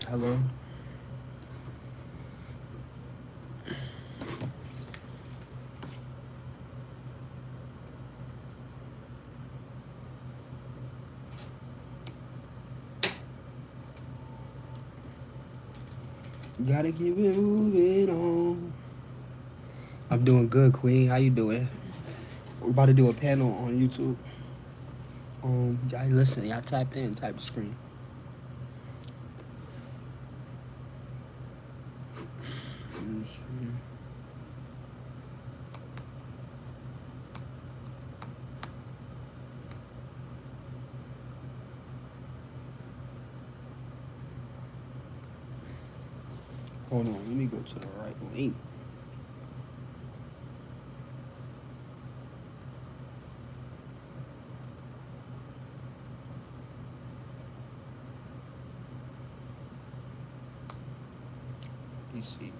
Hello? Gotta keep it moving on. I'm doing good, Queen. How you doing? We're about to do a panel on YouTube. Y'all listen, y'all type in, type the screen. Hold on, let me go to the right link. You see.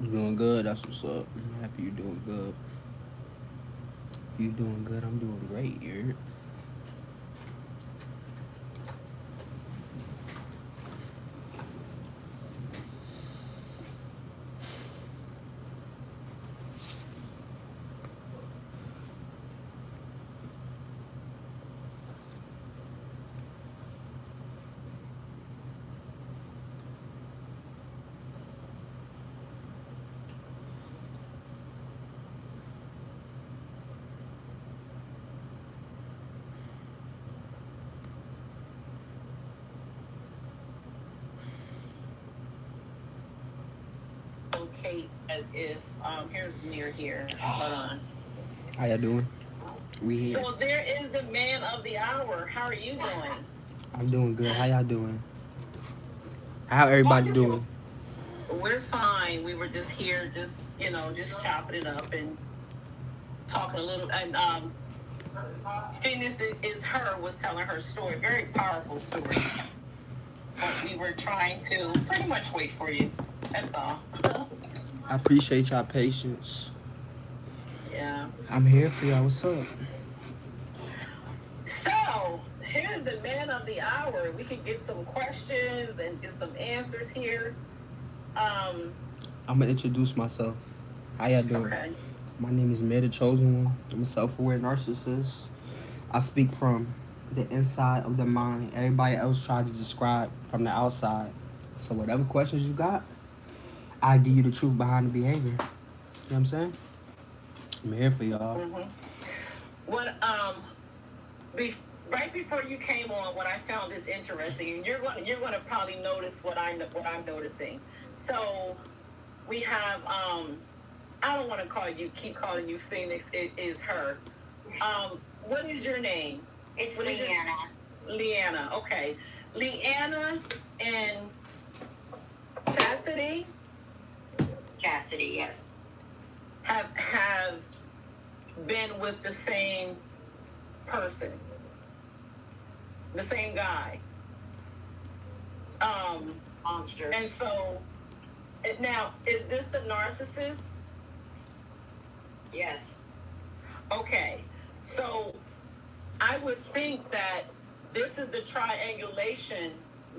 You doing good? That's what's up. I'm happy you doing good. You doing good? I'm doing great, you. Kate as if here's Mir here. Hold on. How y'all doing? We here. So there is the man of the hour. How are you doing? I'm doing good. How y'all doing? How everybody doing? We're fine. We were just here, just chopping it up and talking a little. And Phoenix is her was telling her story, very powerful story. But we were trying to pretty much wait for you. That's all. I appreciate y'all patience. Yeah. I'm here for y'all. What's up? So, here's the man of the hour. We can get some questions and get some answers here. I'm going to introduce myself. How y'all doing? Okay. My name is Mir, the Chosen One. I'm a self-aware narcissist. I speak from the inside of the mind. Everybody else tried to describe from the outside. So whatever questions you got, I give you the truth behind the behavior. You know what I'm saying? I'm here for y'all. Mm-hmm. What right before you came on, what I found is interesting, and you're going to probably notice what I'm noticing. So we have I don't want to keep calling you Phoenix. It is her. What is your name? It's Leanna. Leanna. Okay, Leanna and Chastity. Cassidy, yes. Have been with the same person, the same guy. Monster. And so, now, is this the narcissist? Yes. Okay, so I would think that this is the triangulation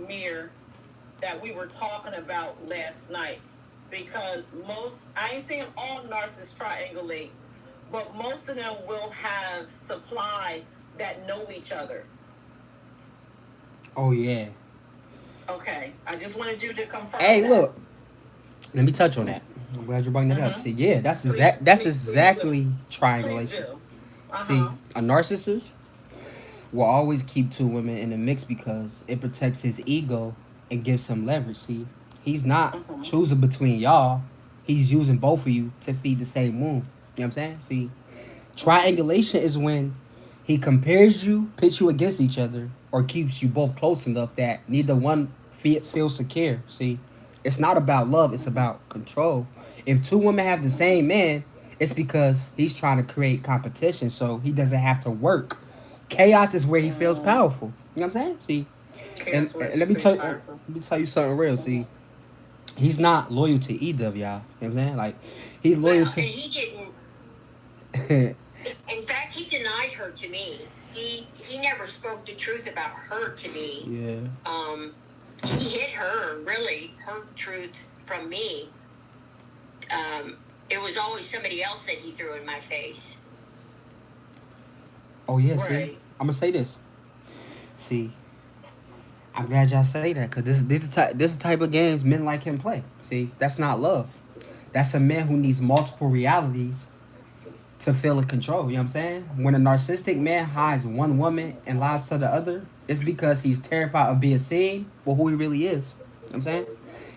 mirror that we were talking about last night, because I ain't saying all narcissists triangulate, but most of them will have supply that know each other. Oh, yeah. Okay, I just wanted you to confirm. Hey, that. Look. Let me touch on that. I'm glad you brought that up. See, yeah, that's exactly triangulation. See, a narcissist will always keep two women in the mix because it protects his ego and gives him leverage. See, he's not choosing between y'all. He's using both of you to feed the same wound. You know what I'm saying? See, triangulation is when He compares you, pits you against each other, or keeps you both close enough that neither one feels secure. See, it's not about love, it's about control. If two women have the same man, it's because he's trying to create competition so he doesn't have to work. Chaos is where he feels powerful. You know what I'm saying? See, and let me tell you something real. See, he's not loyal to either of y'all. You know what I'm saying? Like, he's loyal Well, to. and he didn't. In fact, he denied her to me. He never spoke the truth about her to me. Yeah. He hid her, really, her truth from me. It was always somebody else that he threw in my face. Oh yeah. See, Right. I'm gonna say this. See, I'm glad y'all say that because this is the type of games men like him play. See, that's not love. That's a man who needs multiple realities to feel in control. You know what I'm saying? When a narcissistic man hides one woman and lies to the other, it's because he's terrified of being seen for who he really is. You know what I'm saying?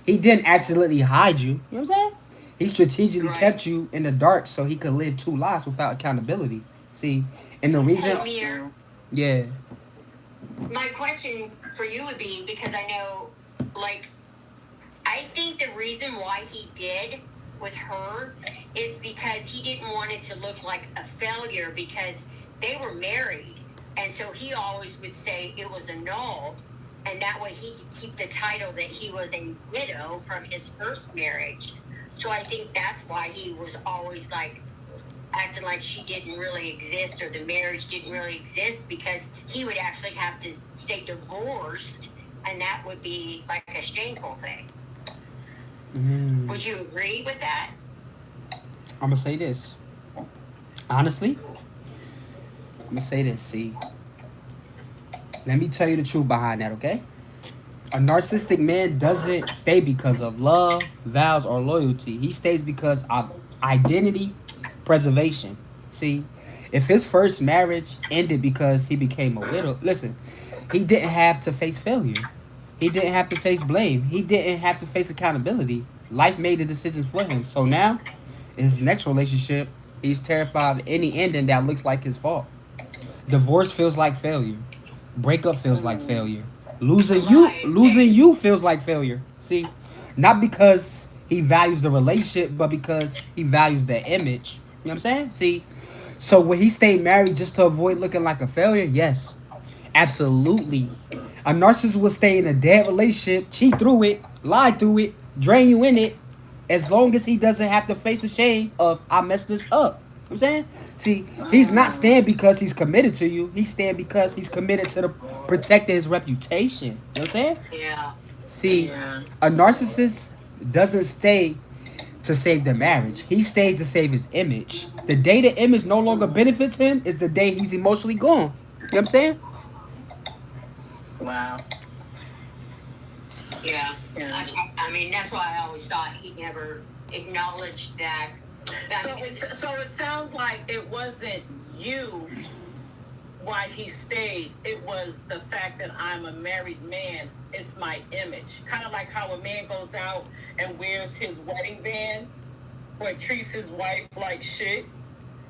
He didn't accidentally hide you. You know what I'm saying? He strategically Right. kept you in the dark so he could live two lives without accountability. See, and the reason, Hey, Mir, yeah, my question for you would be, because I know, like, I think the reason why he did with her is because he didn't want it to look like a failure because they were married. And so he always would say it was a null. And that way he could keep the title that he was a widow from his first marriage. So I think that's why he was always like acting like she didn't really exist or the marriage didn't really exist because he would actually have to stay divorced and that would be like a shameful thing. Would you agree with that? I'm gonna say this. Honestly, I'm gonna say this. See, let me tell you the truth behind that, okay? A narcissistic man doesn't stay because of love, vows, or loyalty. He stays because of identity preservation. See, if his first marriage ended because he became a widow, listen, he didn't have to face failure. He didn't have to face blame. He didn't have to face accountability. Life made the decisions for him. So now, in his next relationship, he's terrified of any ending that looks like his fault. Divorce feels like failure. Breakup feels like failure. Right. Losing you feels like failure. See, not because he values the relationship, but because he values the image. You know what I'm saying? See, so when he stayed married just to avoid looking like a failure, yes, absolutely. A narcissist will stay in a dead relationship, cheat through it, lie through it, drain you in it, as long as he doesn't have to face the shame of I messed this up. You know what I'm saying? See, he's not staying because he's committed to you. He's staying because he's committed to the protecting his reputation. You know what I'm saying? Yeah. See, Yeah. a narcissist doesn't stay to save the marriage. He stays to save his image. The day the image no longer benefits him is the day he's emotionally gone. You know what I'm saying? Wow. Yeah. Yeah. I mean, that's why I always thought he never acknowledged that. So it sounds like it wasn't you why he stayed. It was the fact that I'm a married man. It's my image. Kind of like how a man goes out and wears his wedding band or treats his wife like shit.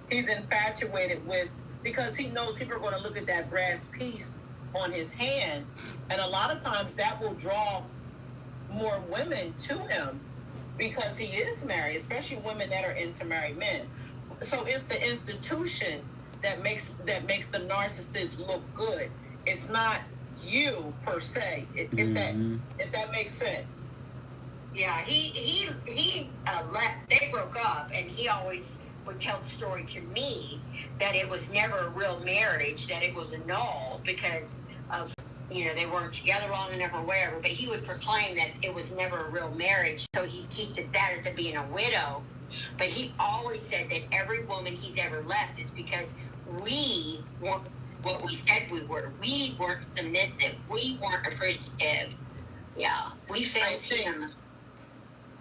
He's infatuated with, because he knows people are going to look at that brass piece on his hand. And a lot of times that will draw more women to him because he is married, especially women that are into married men. So it's the institution that makes the narcissist look good. It's not you per se. If that makes sense. Yeah, they broke up, and he always would tell the story to me that it was never a real marriage, that it was a null because of, they weren't together long enough or whatever, but he would proclaim that it was never a real marriage, so he'd keep the status of being a widow. But he always said that every woman he's ever left is because we weren't what we said we were. We weren't submissive. We weren't appreciative. Yeah, we failed him.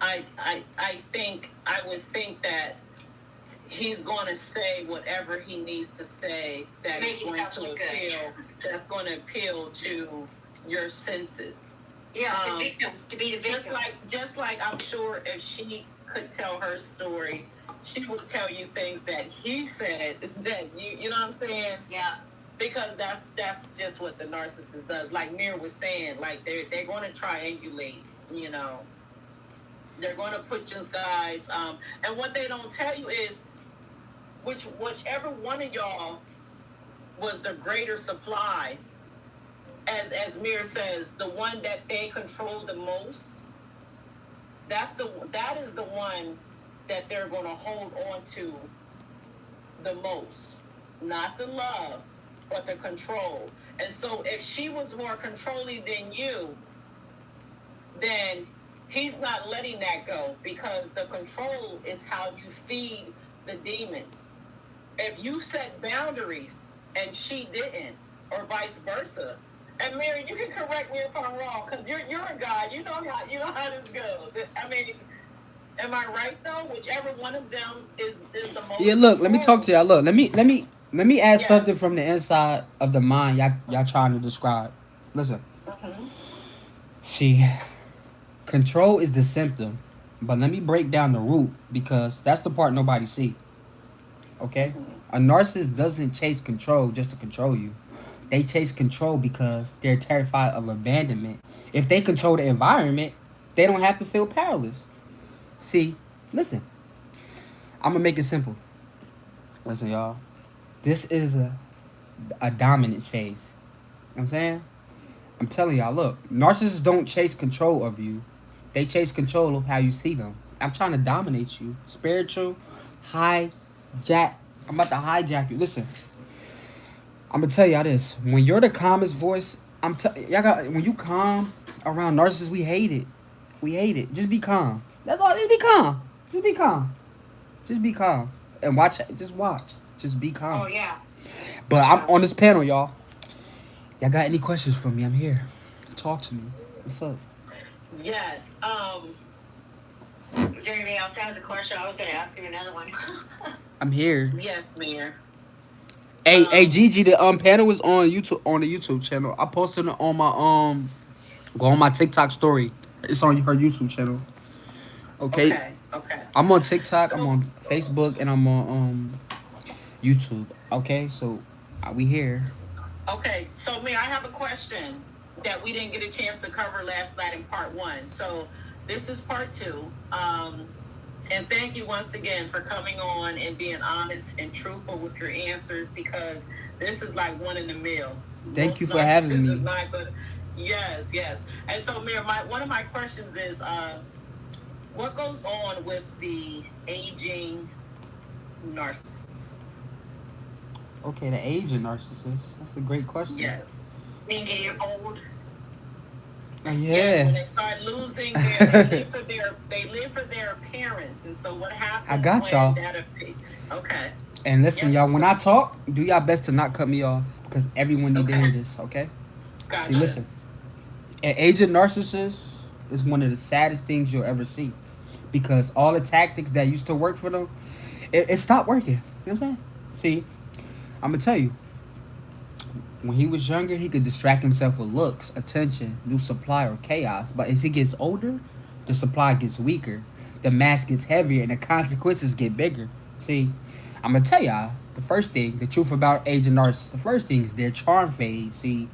I would think that he's going to say whatever he needs to say that is going to appeal. That's going to appeal to your senses. Yeah, the victim, to be the victim. Just like I'm sure if she could tell her story, she would tell you things that he said that you know what I'm saying? Yeah. because that's just what the narcissist does. Like Mir was saying, like they're going to triangulate. You know, they're going to put you guys. And what they don't tell you is whichever one of y'all was the greater supply. As Mir says, the one that they control the most. That is the one that they're going to hold on to the most, not the love, but the control. And so if she was more controlling than you, then he's not letting that go, because the control is how you feed the demons. If you set boundaries and she didn't, or vice versa. And Mary, you can correct me if I'm wrong, because you're a guy. You know how this goes. I mean, am I right though? Whichever one of them is the most. Yeah, look, let me talk to y'all. Look, let me add Yes. something from the inside of the mind y'all trying to describe. Listen. See, control is the symptom, but let me break down the root, because that's the part nobody see. Okay? A narcissist doesn't chase control just to control you. They chase control because they're terrified of abandonment. If they control the environment, they don't have to feel powerless. See, listen. I'm going to make it simple. Listen, y'all. This is a dominance phase. You know what I'm saying? I'm telling y'all, look. Narcissists don't chase control of you. They chase control of how you see them. I'm trying to dominate you. Spiritual, hijack. I'm about to hijack you. Listen. I'm gonna tell y'all this. When you're the calmest voice, when you calm around narcissists, we hate it. We hate it. Just be calm. That's all. Just be calm. Just be calm. Just be calm. And watch. Just watch. Just be calm. Oh yeah. But I'm on this panel, y'all. Y'all got any questions for me? I'm here. Talk to me. What's up? Yes. Is there anything else that has a question? I was going to ask you another one. I'm here. Yes, Mir. Hey, Gigi, the panel is on YouTube, on the YouTube channel. I posted it on my go on my TikTok story. It's on her YouTube channel. Okay. Okay. I'm on TikTok, I'm on Facebook, and I'm on YouTube. Okay, so we here. Okay, so Mir, I have a question that we didn't get a chance to cover last night in part 1. So this is part 2. And thank you once again for coming on and being honest and truthful with your answers, because this is like one in the mill. Thank you for having me. Yes. And so, Mir, one of my questions is, what goes on with the aging narcissist? Okay, the aging narcissist. That's a great question. Yes. Being getting old. Yes, Yeah. when they start losing they live for their appearance. And so what happens? I got y'all. Okay. And listen, y'all, when I talk, do y'all best to not cut me off, because everyone need to hear this, okay? Gotcha. See, listen. An aging narcissist is one of the saddest things you'll ever see, because all the tactics that used to work for them, it stopped working. You know what I'm saying? See, I'm going to tell you. When he was younger, he could distract himself with looks, attention, new supply, or chaos. But as he gets older, the supply gets weaker, the mask gets heavier, and the consequences get bigger. See, I'm going to tell y'all, the first thing, the truth about aging narcissists, the first thing is their charm phase. See,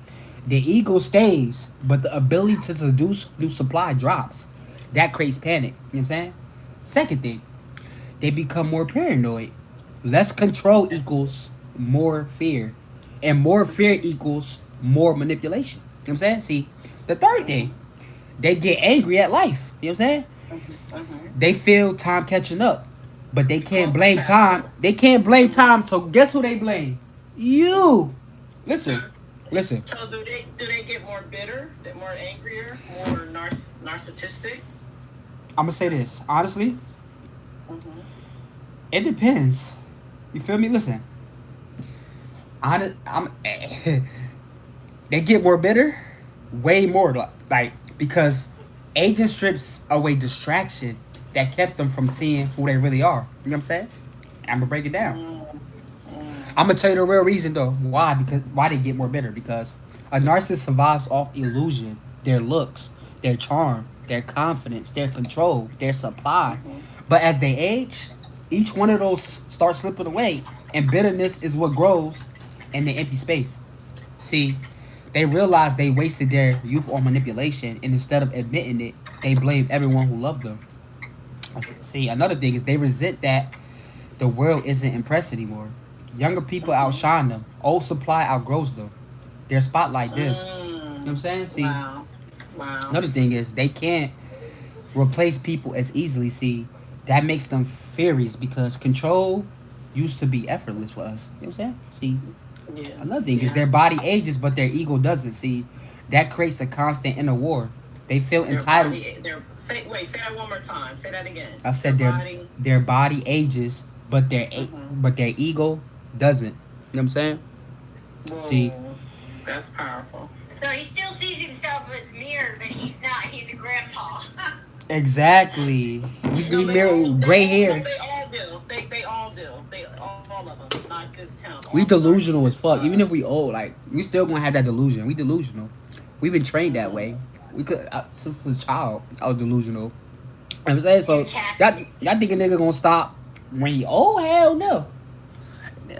the ego stays, but the ability to seduce new supply drops. That creates panic. You know what I'm saying? Second thing, they become more paranoid. Less control equals more fear. And more fear equals more manipulation. You know what I'm saying? See, the third thing, they get angry at life. You know what I'm saying? They feel time catching up, but they can't blame time. They can't blame time, so guess who they blame? You. Listen. So do they get more bitter, more angrier, more narcissistic? I'm going to say this. Honestly, it depends. You feel me? Listen. They get more bitter, way more, like, because agent strips away distraction that kept them from seeing who they really are. You know what I'm saying? I'm gonna break it down. I'm gonna tell you the real reason though. Why they get more bitter? Because a narcissist survives off illusion, their looks, their charm, their confidence, their control, their supply. But as they age, each one of those starts slipping away, and bitterness is what grows and the empty space. See, they realize they wasted their youth on manipulation, and instead of admitting it, they blame everyone who loved them. See, another thing is they resent that the world isn't impressed anymore. Younger people outshine them. Old supply outgrows them. Their spotlight dims. You know what I'm saying? See, Wow. Wow. another thing is they can't replace people as easily. See, that makes them furious because control used to be effortless for us. You know what I'm saying? See, Yeah. another thing is their body ages, but their ego doesn't. See, that creates a constant inner war. They feel entitled. Say that one more time. Say that again. I said their body ages, but their ego doesn't. You know what I'm saying? Whoa, See, that's powerful. So he still sees himself as mirror, but he's not. He's a grandpa. exactly. We mirror gray hair. They all do. They all do. They all of them, not just him. We delusional as fuck. Even if we old, like we still gonna have that delusion. We delusional. We've been trained that way. We could since a child. I was delusional. You know what I'm saying? So y'all think a nigga gonna stop when he old? Hell no.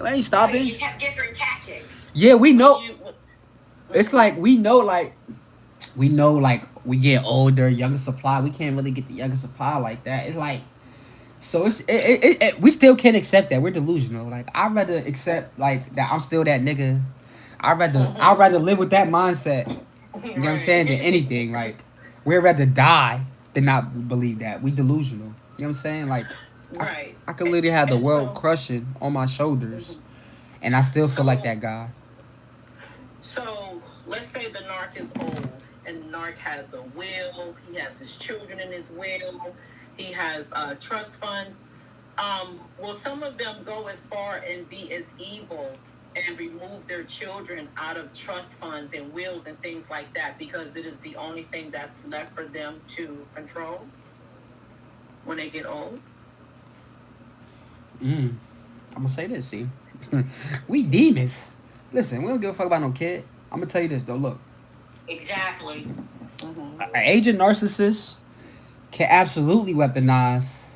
I ain't stopping. You just have different tactics. Yeah, we know. It's like we know like we get older, younger supply. We can't really get the younger supply like that. It's like so we still can't accept that. We're delusional. Like I'd rather accept like that I'm still that nigga. I'd rather live with that mindset. You know what I'm saying? Than anything. Like we'd rather die than not believe that. We delusional. You know what I'm saying? Like Right. I could literally have the world crushing on my shoulders, and I still feel like that guy. So let's say the narc is old, and the narc has a will. He has his children in his will. He has trust funds. Will some of them go as far and be as evil and remove their children out of trust funds and wills and things like that because it is the only thing that's left for them to control when they get old? I'm gonna say this, see. We demons. Listen, we don't give a fuck about no kid. I'm gonna tell you this though, look. Exactly. Mm-hmm. An agent narcissist can absolutely weaponize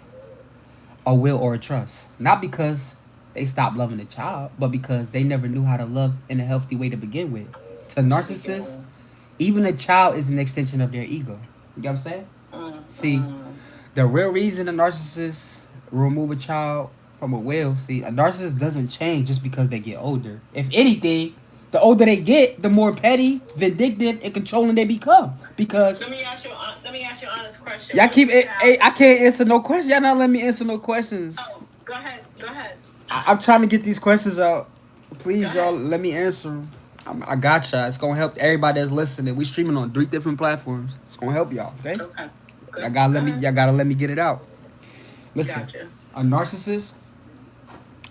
a will or a trust. Not because they stopped loving the child, but because they never knew how to love in a healthy way to begin with. To narcissists, even a child is an extension of their ego. You get what I'm saying? See, the real reason a narcissist remove a child from a will, see, a narcissist doesn't change just because they get older. If anything, the older they get, the more petty, vindictive, and controlling they become. Because let me ask you an honest question. y'all keep it. I can't answer no questions. Y'all not letting me answer no questions. Oh, go ahead. I'm trying to get these questions out. Please, y'all, let me answer them. I got y'all. It's gonna help everybody that's listening. We streaming on 3 different platforms. It's gonna help y'all. Okay. Okay. Good. Y'all gotta let me get it out. Listen, Gotcha. a narcissist,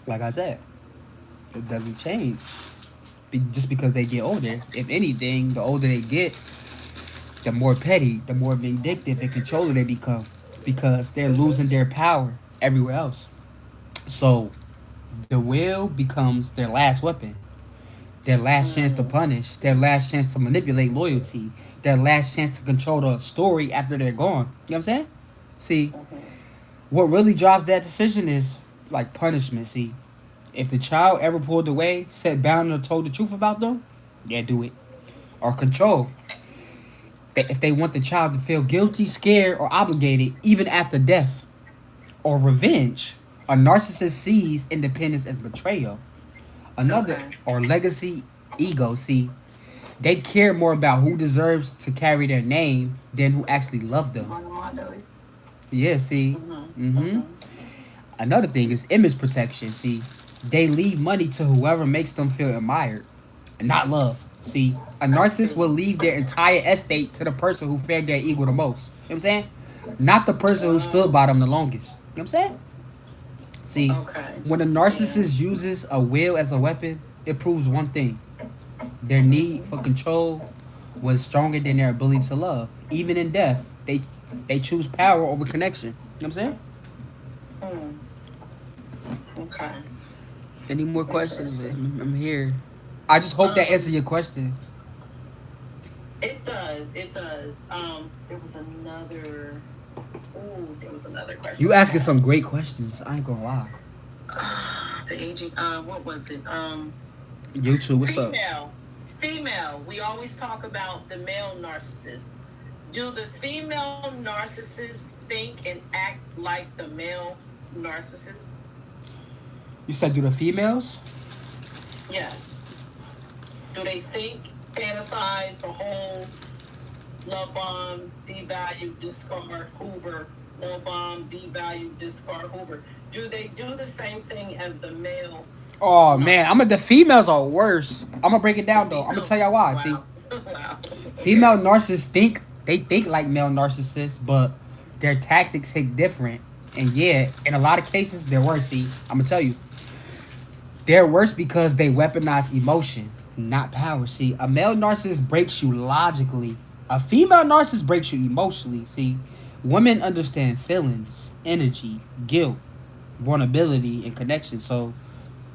like I said, it doesn't change just because they get older. If anything, the older they get, the more petty, the more vindictive and controlling they become because they're losing their power everywhere else. So the will becomes their last weapon, their last chance to punish, their last chance to manipulate loyalty, their last chance to control the story after they're gone. You know what I'm saying? See, what really drives that decision is like punishment. See, if the child ever pulled away, set boundaries, or told the truth about them, yeah, do it. Or control. If they want the child to feel guilty, scared, or obligated, even after death. Or revenge. A narcissist sees independence as betrayal. Or legacy ego. See, they care more about who deserves to carry their name than who actually loved them. Yeah, see. Another thing is image protection. See, they leave money to whoever makes them feel admired, and not love. See, a narcissist will leave their entire estate to the person who fed their ego the most. You know what I'm saying? Not the person who stood by them the longest. You know what I'm saying? See, when a narcissist uses a will as a weapon, it proves one thing. Their need for control was stronger than their ability to love. Even in death, they choose power over connection. You know what I'm saying? Okay. Any more questions? I'm here. I just hope that answers your question. It does. There was another question. You asking some great questions. I ain't gonna lie. The aging. What was it? You too. What's up? Female. We always talk about the male narcissist. Do the female narcissists think and act like the male narcissist? You said do the females? Yes. Do they think, fantasize the whole love bomb, devalue, discard, Hoover, love bomb, devalue, discard, Hoover? Do they do the same thing as the male? Oh man, the females are worse. I'm gonna break it down though. I'm gonna tell y'all why. Wow. See, Wow. female narcissists think like male narcissists, but their tactics hit different. And yeah, in a lot of cases, they're worse. See, I'm gonna tell you, they're worse because they weaponize emotion, not power. See, a male narcissist breaks you logically. A female narcissist breaks you emotionally. See, women understand feelings, energy, guilt, vulnerability, and connection. So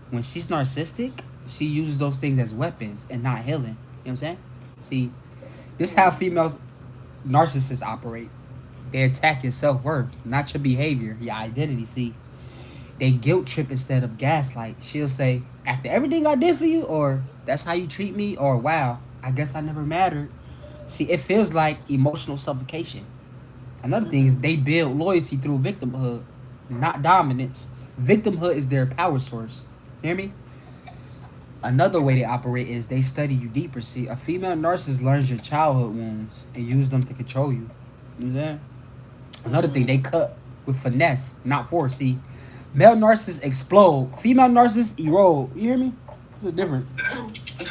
when she's narcissistic, she uses those things as weapons and not healing. You know what I'm saying? See, this is how females narcissists operate. They attack your self-worth, not your behavior, your identity. See, they guilt trip instead of gaslight. She'll say, after everything I did for you, or that's how you treat me, or wow, I guess I never mattered. See, it feels like emotional suffocation. Another thing is they build loyalty through victimhood, not dominance. Victimhood is their power source. Hear me? Another way they operate is they study you deeper. See, a female narcissist learns your childhood wounds and use them to control you. You know that? Another thing, they cut with finesse, not force. See, male narcissists explode. Female narcissists erode. You hear me? It's different.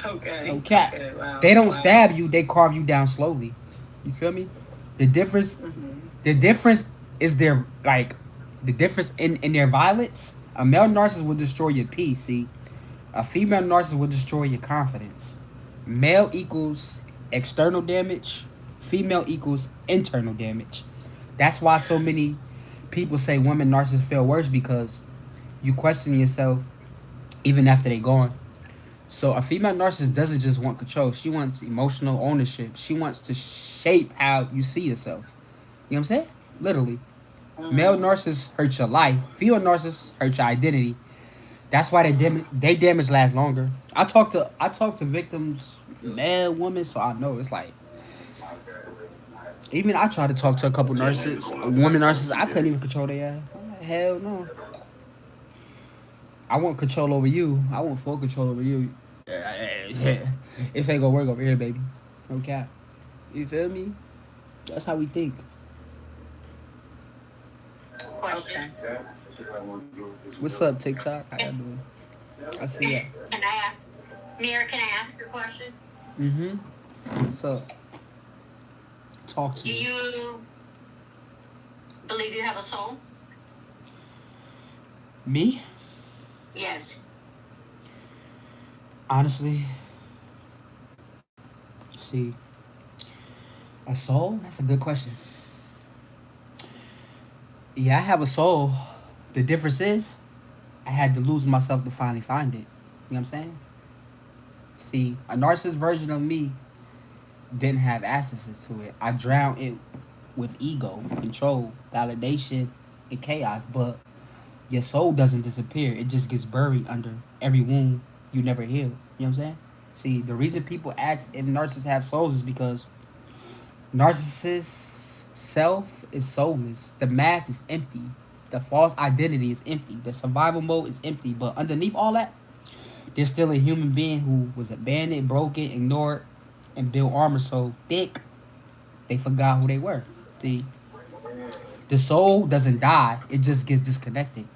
Okay. No cap. Okay, wow. They don't stab you, they carve you down slowly. You feel me? The difference is their the difference in their violence. A male narcissist will destroy your peace, see. A female narcissist will destroy your confidence. Male equals external damage, female equals internal damage. That's why so many people say women narcissists feel worse, because you question yourself even after they're gone. So a female narcissist doesn't just want control. She wants emotional ownership. She wants to shape how you see yourself. You know what I'm saying? Literally. Male narcissists hurt your life. Female narcissists hurt your identity. That's why they damage lasts longer. I talk to victims, male, women, so I know it's like. Even I tried to talk to a couple narcissists, women narcissists. I couldn't even control their ass. I'm like, hell no. I want control over you. I want full control over you. This ain't gonna work over here, baby. No cap. You feel me? That's how we think. Question. What's up, TikTok? How y'all doing? I see ya. Can I ask, Mira, can I ask your question? What's up? Talk to Do me. you believe you have a soul? Me? Yes. Honestly, see, a soul? That's a good question. Yeah, I have a soul. The difference is, I had to lose myself to finally find it. You know what I'm saying? See, a narcissist version of me didn't have access to it. I drowned it with ego, control, validation, and chaos. But your soul doesn't disappear. It just gets buried under every wound you never heal. You know what I'm saying? See, the reason people ask if narcissists have souls is because narcissists' self is soulless. The mask is empty. The false identity is empty. The survival mode is empty. But underneath all that, there's still a human being who was abandoned, broken, ignored, and built armor so thick they forgot who they were. See, the soul doesn't die. It just gets disconnected.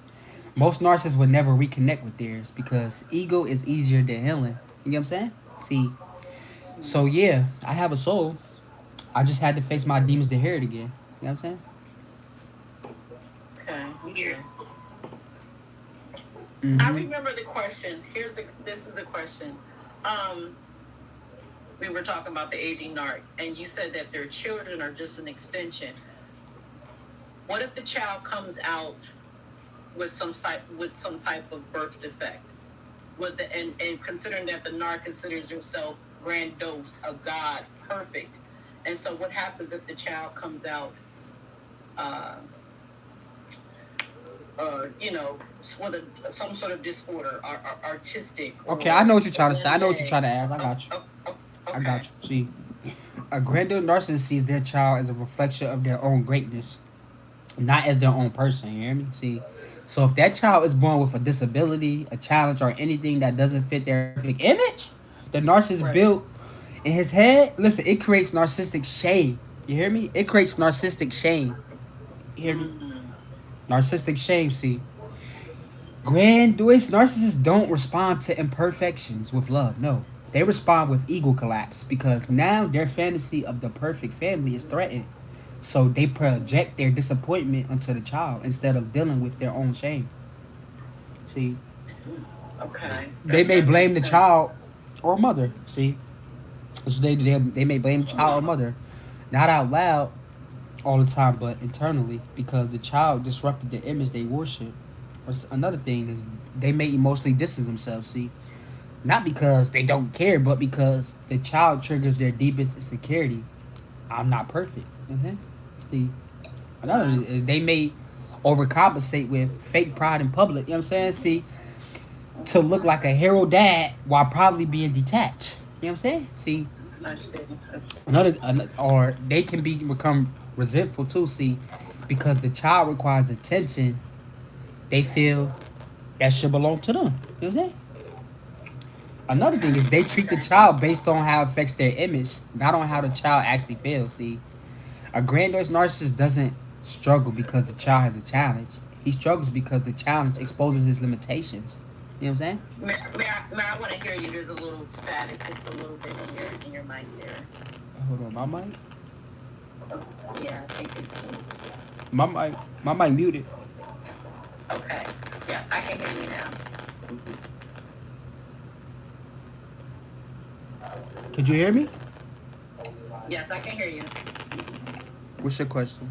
Most narcissists would never reconnect with theirs because ego is easier than healing. You know what I'm saying? See, so yeah, I have a soul. I just had to face my demons to hear it again. You know what I'm saying? Okay. Yeah. Mm-hmm. I remember the question. This is the question. We were talking about the aging narc, and you said that their children are just an extension. What if the child comes out with some type of birth defect? And considering that the narc considers himself grandiose, a god, perfect, and so what happens if the child comes out with some sort of disorder, artistic. Okay, I know what you're trying to say. I know what you're gourmet. trying to ask. I got you. I Okay. got you. See, a grandiose narcissist sees their child as a reflection of their own greatness, not as their own person. You hear me? See, so if that child is born with a disability, a challenge, or anything that doesn't fit their perfect image, the narcissist Right. built in his head, listen, it creates narcissistic shame. You hear me? It creates narcissistic shame. You hear me? Mm, Narcissistic shame. See, grandiose narcissists don't respond to imperfections with love. No, they respond with ego collapse because now their fantasy of the perfect family is threatened. So they project their disappointment onto the child instead of dealing with their own shame. See, okay. they may That blame makes the sense. child or mother. See, so they may blame the child or mother, not out loud all the time, but internally because the child disrupted the image they worship. Another thing is they may emotionally distance themselves. See, not because they don't care, but because the child triggers their deepest insecurity. I'm not perfect. See, another Wow. is they may overcompensate with fake pride in public. You know what I'm saying? See, to look like a hero dad while probably being detached. You know what I'm saying? See, I see. I see. or they can become resentful too. See, because the child requires attention, they feel that should belong to them. You know what I'm saying? Another thing is they treat the Okay. child based on how it affects their image, not on how the child actually feels. See, a grandiose narcissist doesn't struggle because the child has a challenge. He struggles because the challenge exposes his limitations. You know what I'm saying? May I want to hear you? There's a little static, just a little bit in your mic there. Hold on, my mic, Yeah, I think it's my mic, my mic muted. okay. Yeah, I can hear you now. Could you hear me? Yes, I can hear you. What's your question?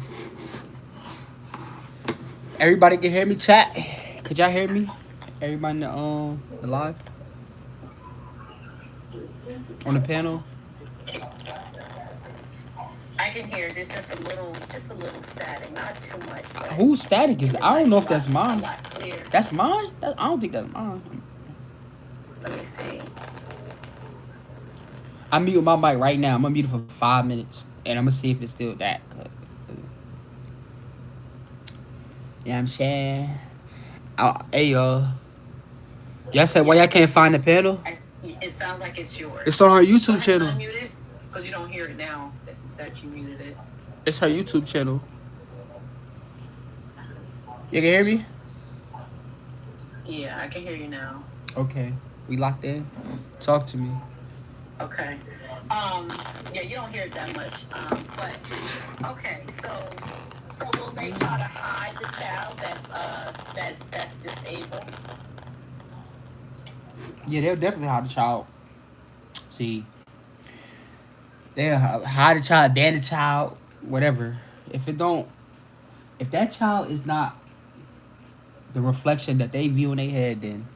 Everybody can hear me, chat. Could y'all hear me? Everybody in the live on the panel. I can hear. There's just a little static, not too much, but Whose static is? it's I don't like know a if that's a mine. lot clearer. That's mine. I don't think that's mine. Let me see. I'm muting my mic right now. I'm gonna mute it for 5 minutes, and I'm gonna see if it's still that. Yeah, I'm saying. Hey, y'all said why Yeah, y'all can't find the panel? it sounds like it's yours. It's on her Go YouTube ahead and channel. unmute it, because you don't hear it now that you muted it. It's her YouTube channel. You can hear me? Yeah, I can hear you now. Okay, we locked in. Talk to me. Okay. Yeah, you don't hear it that much. But okay, so will they try to hide the child that's disabled? Yeah, they'll definitely hide the child. See, they'll hide the child, ban the child, whatever. If it don't, if that child is not the reflection that they view in their head, then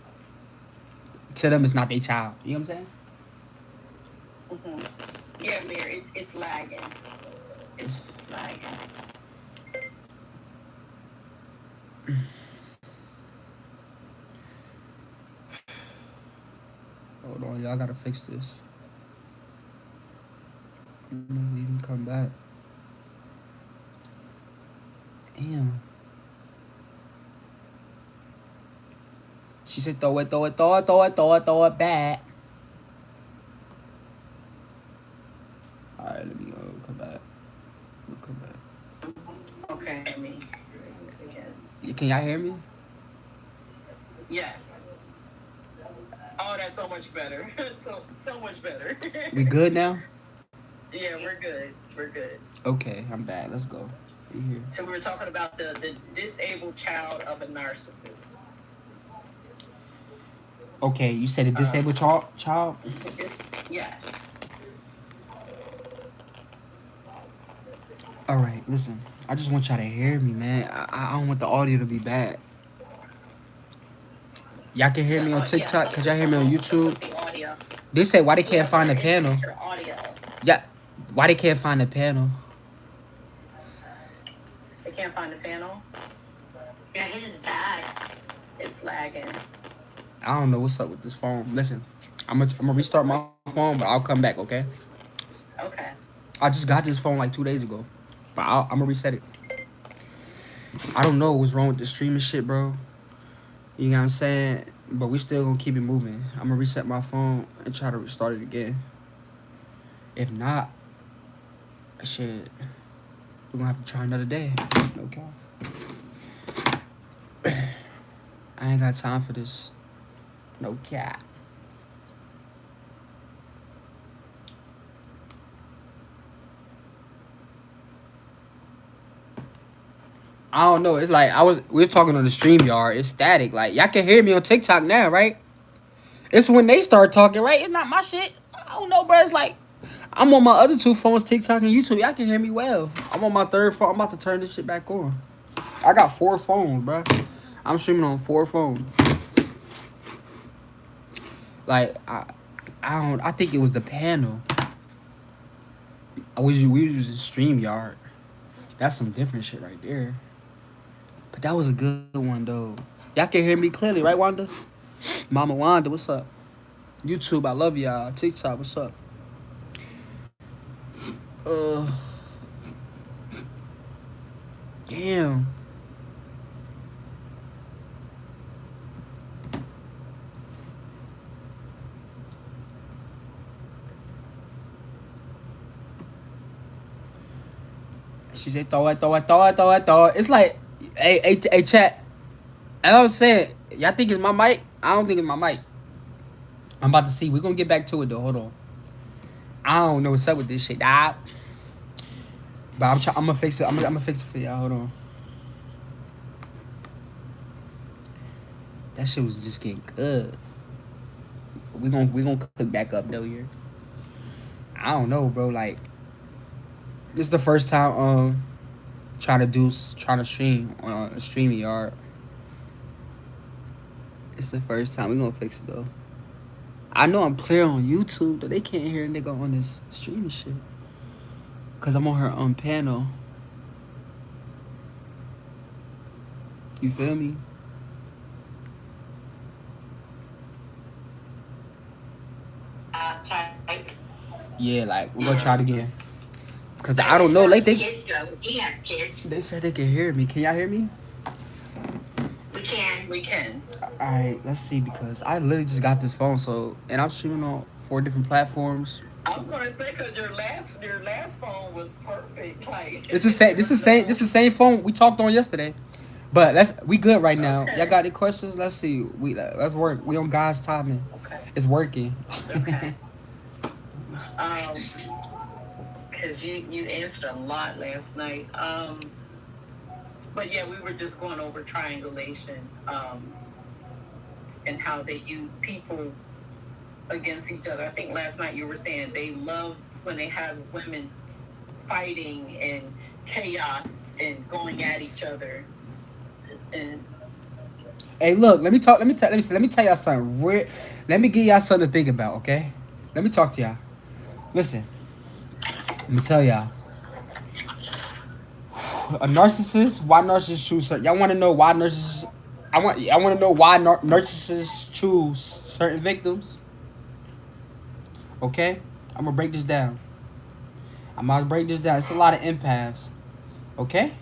to them it's not their child. You know what I'm saying? Yeah, Mayor, it's lagging. It's lagging. Hold on, y'all gotta fix this. I'm gonna leave and come back. Damn. She said throw it, throw it, throw it, throw it, throw it, throw it back. Alright, let me come back. We'll come back. Okay, I mean, again. Can y'all hear me? Yes. Oh, that's so much better. so much better. We good now? Yeah, we're good. We're good. Okay, I'm back. Let's go. We here. So we were talking about the disabled child of a narcissist. Okay, you said a disabled child? Yes. Alright, listen. I just want y'all to hear me, man. I don't want the audio to be bad. Y'all can hear me on TikTok? Could y'all hear me on YouTube? The audio. They say why they can't find the panel. Audio. Yeah, why they can't find the panel? They can't find the panel. Yeah, his is bad. It's lagging. I don't know what's up with this phone. Listen, I'm gonna restart my phone, but I'll come back. Okay. Okay. I just got this phone like 2 days ago, but I'm gonna reset it. I don't know what's wrong with the streaming shit, bro. You know what I'm saying? But we still gonna keep it moving. I'm gonna reset my phone and try to restart it again. If not, shit, we're gonna have to try another day. Okay. I ain't got time for this. No cat. I don't know. It's like we was talking on the stream yard. It's static. Like y'all can hear me on TikTok now, right? It's when they start talking, right? It's not my shit. I don't know, bro. It's like I'm on my other two phones, TikTok and YouTube. Y'all can hear me well. I'm on my third phone. I'm about to turn this shit back on. I got 4 phones, bro. I'm streaming on 4 phones. Like I think it was the panel. We was using StreamYard. That's some different shit right there. But that was a good one though. Y'all can hear me clearly, right, Wanda? Mama Wanda, what's up? YouTube, I love y'all. TikTok, what's up? Uh, damn. She said, throw it, throw it, throw it, throw it, throw it. It's like, hey, chat. As I was saying, y'all think it's my mic? I don't think it's my mic. I'm about to see. We're gonna get back to it though. Hold on. I don't know what's up with this shit, dog. But I'm gonna fix it. I'm gonna fix it for y'all. Hold on. That shit was just getting good. We gonna cook back up though here. I don't know, bro. Like, this is the first time trying to stream on a streaming yard. It's the first time. We gonna fix it though. I know I'm clear on YouTube, but they can't hear a nigga on this streaming shit. Cause I'm on her panel. You feel me? Type. Yeah, like we're gonna try it again. Cause I don't know, like Kids go. He has kids. they said they can hear me. Can y'all hear me? We can. We can. Alright, let's see, because I literally just got this phone, so and I'm streaming on 4 different platforms. I was gonna say because your last phone was perfect. Like This is the same phone we talked on yesterday. But we good right now. Okay. Y'all got any questions? Let's see. Let's work. We on God's timing. Okay. It's working. Okay. Because you answered a lot last night. But yeah, we were just going over triangulation, and how they use people against each other. I think last night you were saying they love when they have women fighting and chaos and going at each other. And Hey, look. Let me tell y'all something. Let me give y'all something to think about. Okay. Let me talk to y'all. Listen. Let me tell y'all. A narcissist. Why narcissists choose certain? Y'all want to know why narcissists? I want to know why narcissists choose certain victims. Okay, I'm gonna break this down. It's a lot of empaths. Okay,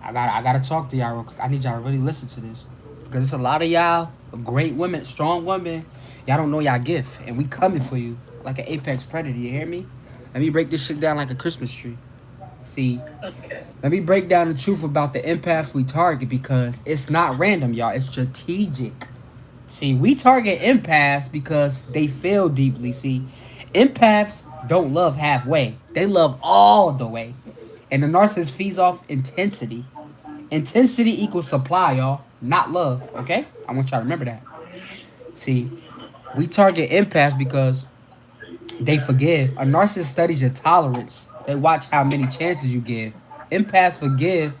I gotta talk to y'all real quick. I need y'all to really listen to this because it's a lot of y'all great women, strong women. Y'all don't know y'all gift, and we coming for you like an apex predator. You hear me? Let me break this shit down like a Christmas tree. See, let me break down the truth about the empaths we target because it's not random, y'all. It's strategic. See, we target empaths because they feel deeply. See, empaths don't love halfway. They love all the way. And the narcissist feeds off intensity. Intensity equals supply, y'all, not love. Okay? I want y'all to remember that. See, we target empaths because they forgive. A narcissist studies your tolerance. They watch how many chances you give. Empaths forgive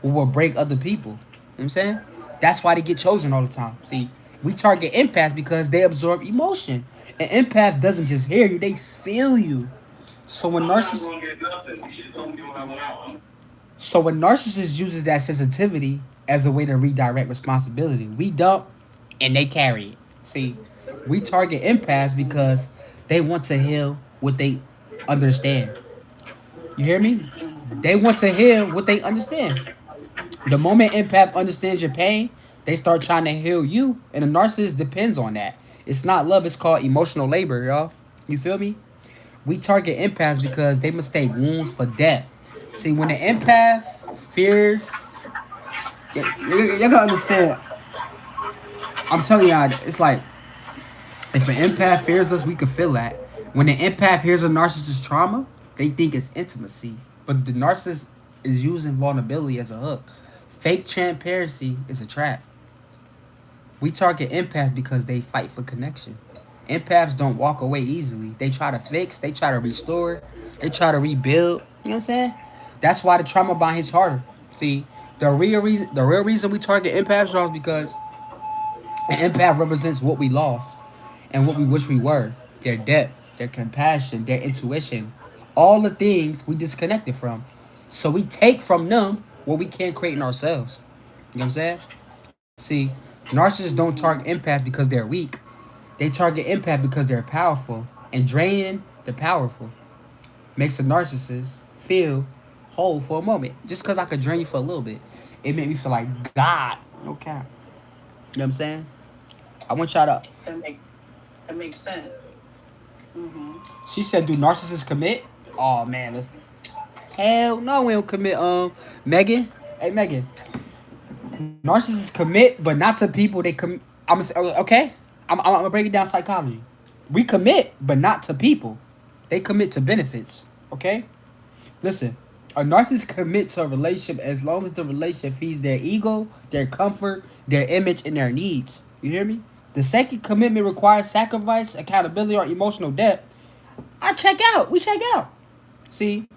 what will break other people. You know what I'm saying? That's why they get chosen all the time. See, we target empaths because they absorb emotion. An empath doesn't just hear you, they feel you. So when narcissists... So a narcissist uses that sensitivity as a way to redirect responsibility. We dump and they carry it. See, we target empaths because they want to heal what they understand. You hear me? They want to heal what they understand. The moment empath understands your pain, they start trying to heal you, and a narcissist depends on that. It's not love, it's called emotional labor, y'all. You feel me? We target empaths because they mistake wounds for depth. See, when an empath fears, you gotta understand. I'm telling y'all, it's like if an empath fears us, we can feel that. When an empath hears a narcissist trauma, they think it's intimacy, but the narcissist is using vulnerability as a hook. Fake transparency is a trap. We target empaths because they fight for connection. Empaths don't walk away easily. They try to fix, they try to restore, they try to rebuild. You know what I'm saying? That's why the trauma bond hits harder. See, the real reason we target empaths is because an empath represents what we lost and what we wish we were. Their depth, their compassion, their intuition, all the things we disconnected from. So we take from them what we can't create in ourselves. You know what I'm saying? See, narcissists don't target empaths because they're weak. They target empath because they're powerful. And draining the powerful makes a narcissist feel whole for a moment. Just because I could drain you for a little bit, it made me feel like God. Okay. You know what I'm saying? I want y'all to. That makes sense. Mm-hmm. She said, "Do narcissists commit?" Oh man, hell no, we don't commit. Megan, hey Megan, narcissists commit, but not to people. They commit. I'm okay. I'm gonna break it down psychology. We commit, but not to people. They commit to benefits. Okay, listen. A narcissist commit to a relationship as long as the relationship feeds their ego, their comfort, their image, and their needs. You hear me? The second commitment requires sacrifice, accountability, or emotional depth. I check out. We check out. See,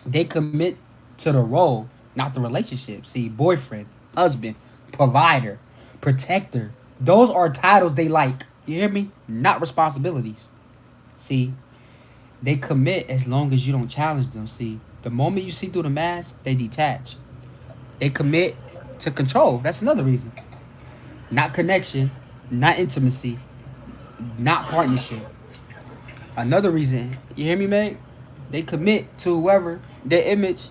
they commit to the role, not the relationship. See, boyfriend, husband, provider, protector. Those are titles they like. You hear me? Not responsibilities. See, they commit as long as you don't challenge them. See, the moment you see through the mask, they detach. They commit to control. That's another reason. Not connection, not intimacy, not partnership. Another reason, you hear me, Meg? They commit to whoever their image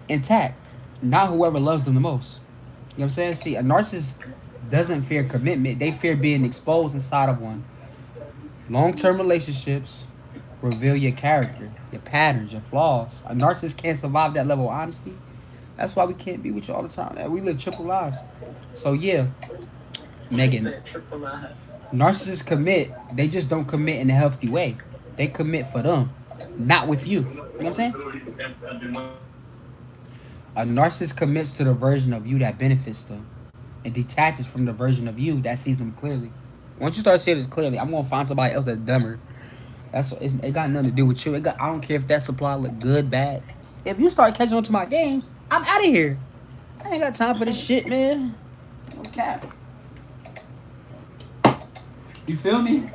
intact, not whoever loves them the most. You know what I'm saying? See, a narcissist doesn't fear commitment, they fear being exposed inside of one. Long term relationships reveal your character, your patterns, your flaws. A narcissist can't survive that level of honesty. That's why we can't be with you all the time. We live triple lives. So, yeah, Megan, narcissists commit, they just don't commit in a healthy way. They commit for them, not with you. You know what I'm saying? A narcissist commits to the version of you that benefits them and detaches from the version of you that sees them clearly. Once you start seeing this clearly, I'm gonna find somebody else that's dumber. It got nothing to do with you. I don't care if that supply look good, bad. If you start catching on to my games, I'm out of here. I ain't got time for this shit, man. Okay. You feel me?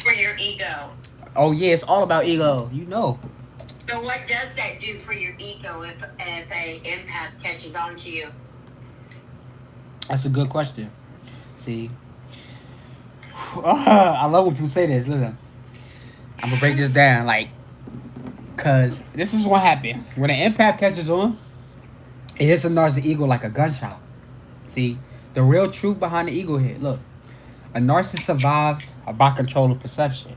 For your ego. Oh yeah, it's all about ego. You know. So what does that do for your ego if a empath catches on to you? That's a good question. See, I love when people say this. Listen, I'm gonna break this down, like, cause this is what happened when an empath catches on. It hits a narcissist ego like a gunshot. See, the real truth behind the ego hit. Look, a narcissist survives by controlling perception.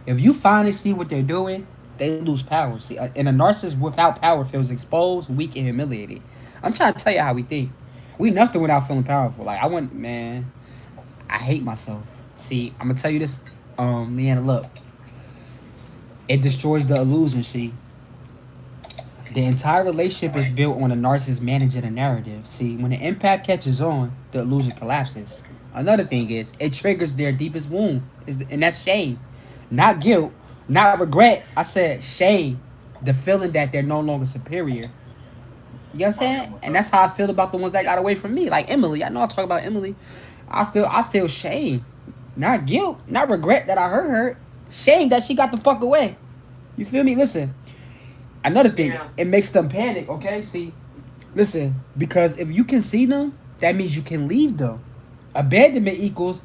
If you finally see what they're doing, they lose power. See, and a narcissist without power feels exposed, weak, and humiliated. I'm trying to tell you how we think. We nothing without feeling powerful. Like, I hate myself. See, I'm gonna tell you this, Leanna, look. It destroys the illusion, see. The entire relationship is built on a narcissist managing a narrative. See, when the empath catches on, the illusion collapses. Another thing is, it triggers their deepest wound, and that's shame. Not guilt, not regret. I said shame. The feeling that they're no longer superior. You know what I'm saying? And that's how I feel about the ones that got away from me. Like Emily. I know I talk about Emily. I feel shame. Not guilt. Not regret that I hurt her. Shame that she got the fuck away. You feel me? Listen. Another thing, Yeah. it makes them panic. Okay, see, listen, because if you can see them, that means you can leave them. Abandonment equals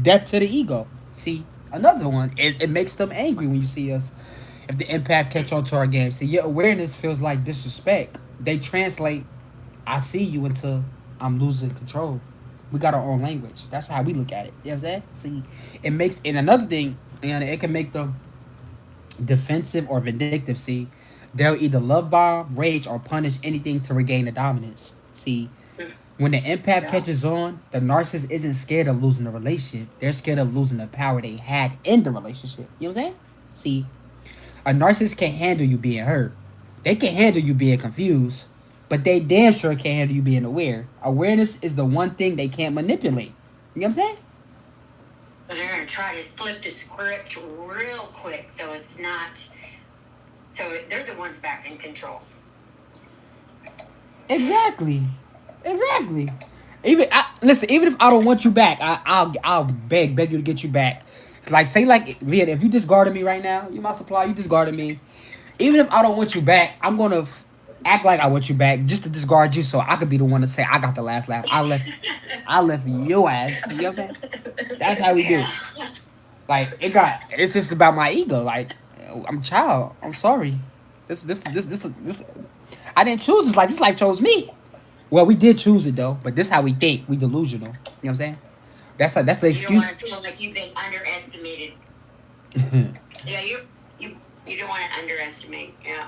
death to the ego. See, another one is it makes them angry when you see us. If the empath catch on to our game, see, your awareness feels like disrespect. They translate I see you until I'm losing control. We got our own language. That's how we look at it. You know what I'm saying? See, it makes, and another thing, and it can make them defensive or vindictive. See, they'll either love bomb, rage, or punish anything to regain the dominance. See, when the empath Yeah. catches on, the narcissist isn't scared of losing the relationship. They're scared of losing the power they had in the relationship. You know what I'm saying? See, a narcissist can't handle you being hurt. They can handle you being confused, but they damn sure can't handle you being aware. Awareness is the one thing they can't manipulate. You know what I'm saying? But they're gonna try to flip the script real quick, so it's not. So they're the ones back in control. Exactly. Exactly. Listen. Even if I don't want you back, I'll beg you to get you back. Like say like Leah, if you discarded me right now, you my supply. You discarded me. Even if I don't want you back, I'm gonna act like I want you back just to discard you, so I could be the one to say I got the last laugh. I left your ass. You know what I'm saying? That's how we do it. Yeah. Like it's just about my ego. Like I'm a child. I'm sorry. This. I didn't choose this life. This life chose me. Well, we did choose it though, but this how we think. We delusional. You know what I'm saying? That's the You don't excuse. want to feel like you've been underestimated. Yeah, you don't want to underestimate. Yeah.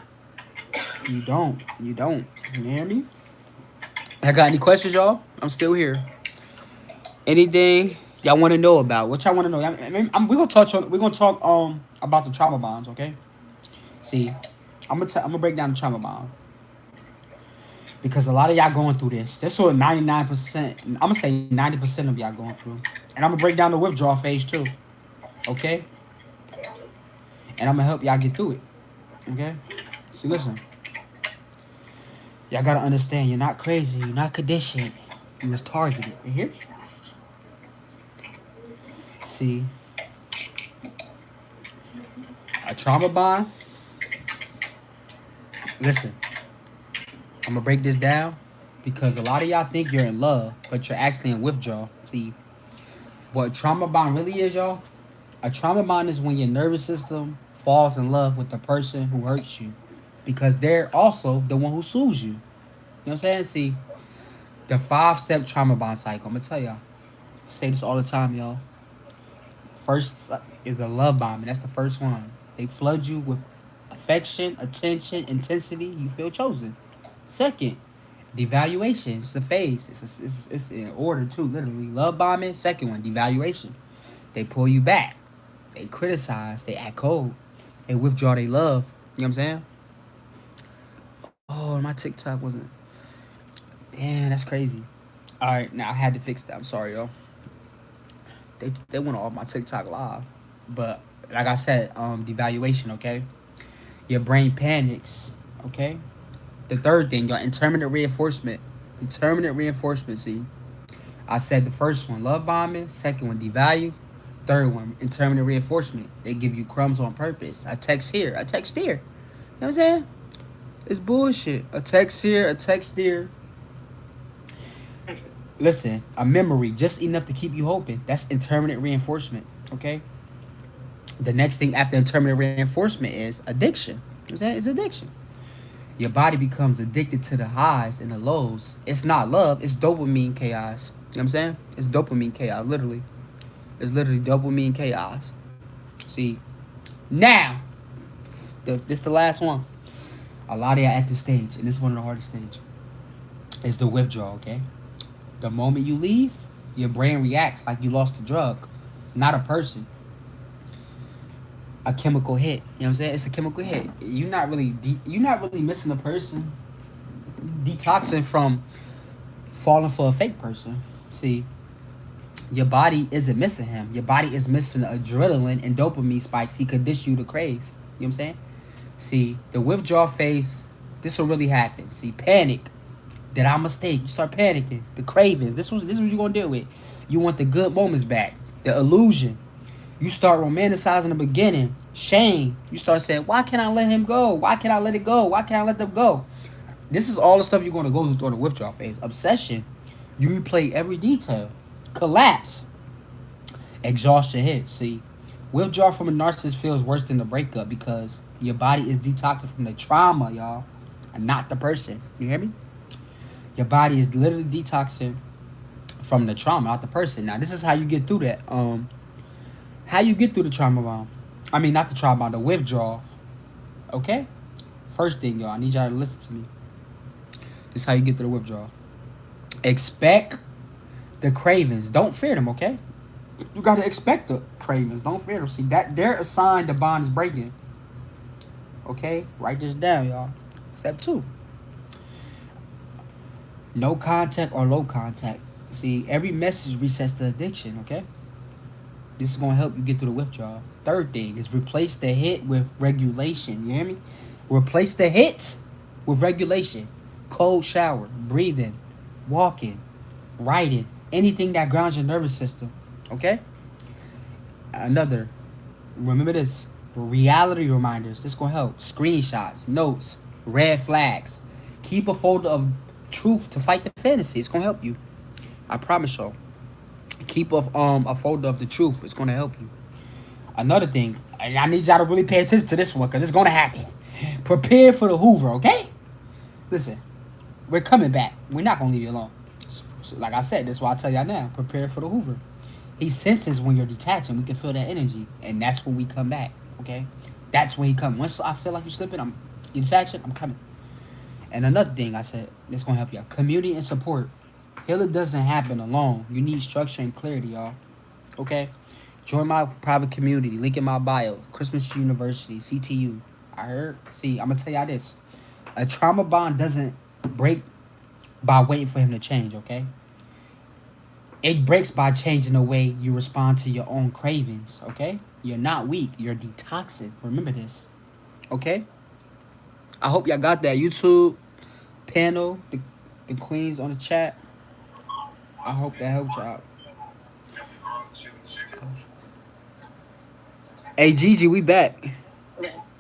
You don't. You don't. You hear me? I got any questions, y'all? I'm still here. Anything y'all want to know about? What y'all want to know? We're gonna touch on. We're gonna talk about the trauma bonds. Okay. See, I'm gonna break down the trauma bond because a lot of y'all going through this. That's what 99%. I'm gonna say 90% of y'all going through, and I'm gonna break down the withdrawal phase too. Okay. And I'm gonna help y'all get through it. Okay. See, listen. Y'all gotta understand, you're not crazy, you're not conditioned. You was targeted. You hear me? See, a trauma bond. Listen, I'm gonna break this down because a lot of y'all think you're in love, but you're actually in withdrawal. See, what a trauma bond really is, y'all? A trauma bond is when your nervous system falls in love with the person who hurts you because they're also the one who sues you. You know what I'm saying? See, the 5-step trauma bond cycle. I'm gonna tell y'all. I say this all the time, y'all. First is the love bombing. That's the first one. They flood you with affection, attention, intensity. You feel chosen. Second, devaluation. It's the phase. It's in order too. Literally, love bombing. Second one, devaluation. They pull you back. They criticize. They act cold. They withdraw their love. You know what I'm saying? Oh, my TikTok wasn't. Damn, that's crazy. All right, now I had to fix that. I'm sorry, y'all. They went off my TikTok live, but like I said, devaluation. Okay, your brain panics. Okay, the third thing, your intermittent reinforcement. Intermittent reinforcement. See, I said the first one, love bombing. Second one, devalue. Third one, intermittent reinforcement. They give you crumbs on purpose. A text here, a text there. You know what I'm saying? It's bullshit. A text here, a text there. Listen, a memory just enough to keep you hoping. That's intermittent reinforcement. Okay. The next thing after intermittent reinforcement is addiction. You know what I'm saying? It's addiction. Your body becomes addicted to the highs and the lows. It's not love, it's dopamine chaos. You know what I'm saying? It's dopamine chaos, literally. It's literally dopamine chaos. See, now, this the last one. A lot of y'all at this stage, and this is one of the hardest stages, is the withdrawal, okay? The moment you leave, your brain reacts like you lost a drug, not a person. A chemical hit. You know what I'm saying? It's a chemical hit. You're not really missing a person. Detoxing from falling for a fake person. See, your body isn't missing him. Your body is missing adrenaline and dopamine spikes he conditioned you to crave. You know what I'm saying? See, the withdrawal phase, this will really happen. See, panic. Did I mistake? You start panicking. The cravings. This is what you're gonna deal with. You want the good moments back. The illusion. You start romanticizing the beginning. Shame. You start saying, why can't I let him go? Why can't I let it go? Why can't I let them go? This is all the stuff you're going to go through during the withdrawal phase. Obsession. You replay every detail. Collapse. Exhaustion hits. See, withdrawal from a narcissist feels worse than the breakup because your body is detoxing from the trauma, y'all, and not the person. You hear me? Your body is literally detoxing from the trauma, not the person. Now, this is how you get through that. How you get through the trauma bomb. I mean, not the trauma, the withdrawal. Okay? First thing, y'all, I need y'all to listen to me. This is how you get through the withdrawal. Expect the cravings. Don't fear them, okay? You got to expect the cravings. Don't fear them. See, that they're a sign the bond is breaking. Okay? Write this down, y'all. Step 2. No contact or low contact. See, every message resets the addiction, okay? This is going to help you get through the withdrawal. Third thing is replace the hit with regulation. You hear me? Replace the hit with regulation. Cold shower, breathing, walking, writing, anything that grounds your nervous system. Okay? Another, remember this, reality reminders. This is going to help. Screenshots, notes, red flags. Keep a folder of truth to fight the fantasy. It's going to help you. I promise you. Keep a folder of the truth. It's going to help you. Another thing, and I need y'all to really pay attention to this one because it's going to happen. Prepare for the Hoover, okay? Listen, we're coming back. We're not going to leave you alone. So, like I said, that's why I tell y'all now. Prepare for the Hoover. He senses when you're detaching. We can feel that energy. And that's when we come back, okay? That's when he comes. Once I feel like you're slipping, you're detaching, I'm coming. And another thing I said, that's going to help y'all. Community and support. Healing doesn't happen alone. You need structure and clarity, y'all. Okay? Join my private community. Link in my bio. Christmas University, CTU. I heard. See, I'm going to tell y'all this. A trauma bond doesn't break by waiting for him to change, okay? It breaks by changing the way you respond to your own cravings, okay? You're not weak. You're detoxing. Remember this, okay? I hope y'all got that. YouTube panel, the queens on the chat. I hope that helped y'all out. Hey, Gigi, we back. Yes.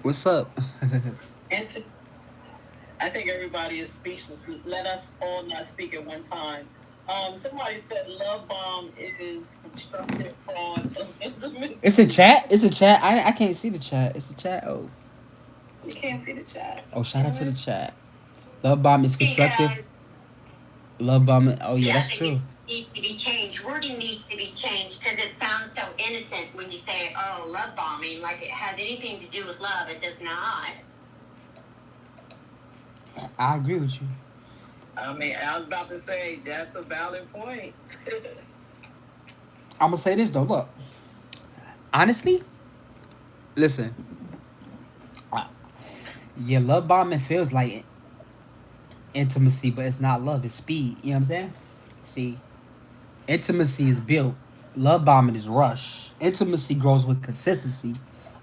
What's up? Answer. I think everybody is speechless. Let us all not speak at one time. Somebody said love bomb is constructed fraud of intimate. It's a chat? It's a chat? I can't see the chat. It's a chat? Oh. You can't see the chat. Oh, shout out to the chat. Love bomb is constructive. Love bomb. Oh, yeah, that's true. It needs to be changed. Wording needs to be changed because it sounds so innocent when you say, oh, love bombing, like it has anything to do with love. It does not. I agree with you. I mean, I was about to say that's a valid point. I'm going to say this, though. Look. Honestly, listen. Yeah, love bombing feels like intimacy, but it's not love. It's speed. You know what I'm saying? See, intimacy is built. Love bombing is rush. Intimacy grows with consistency.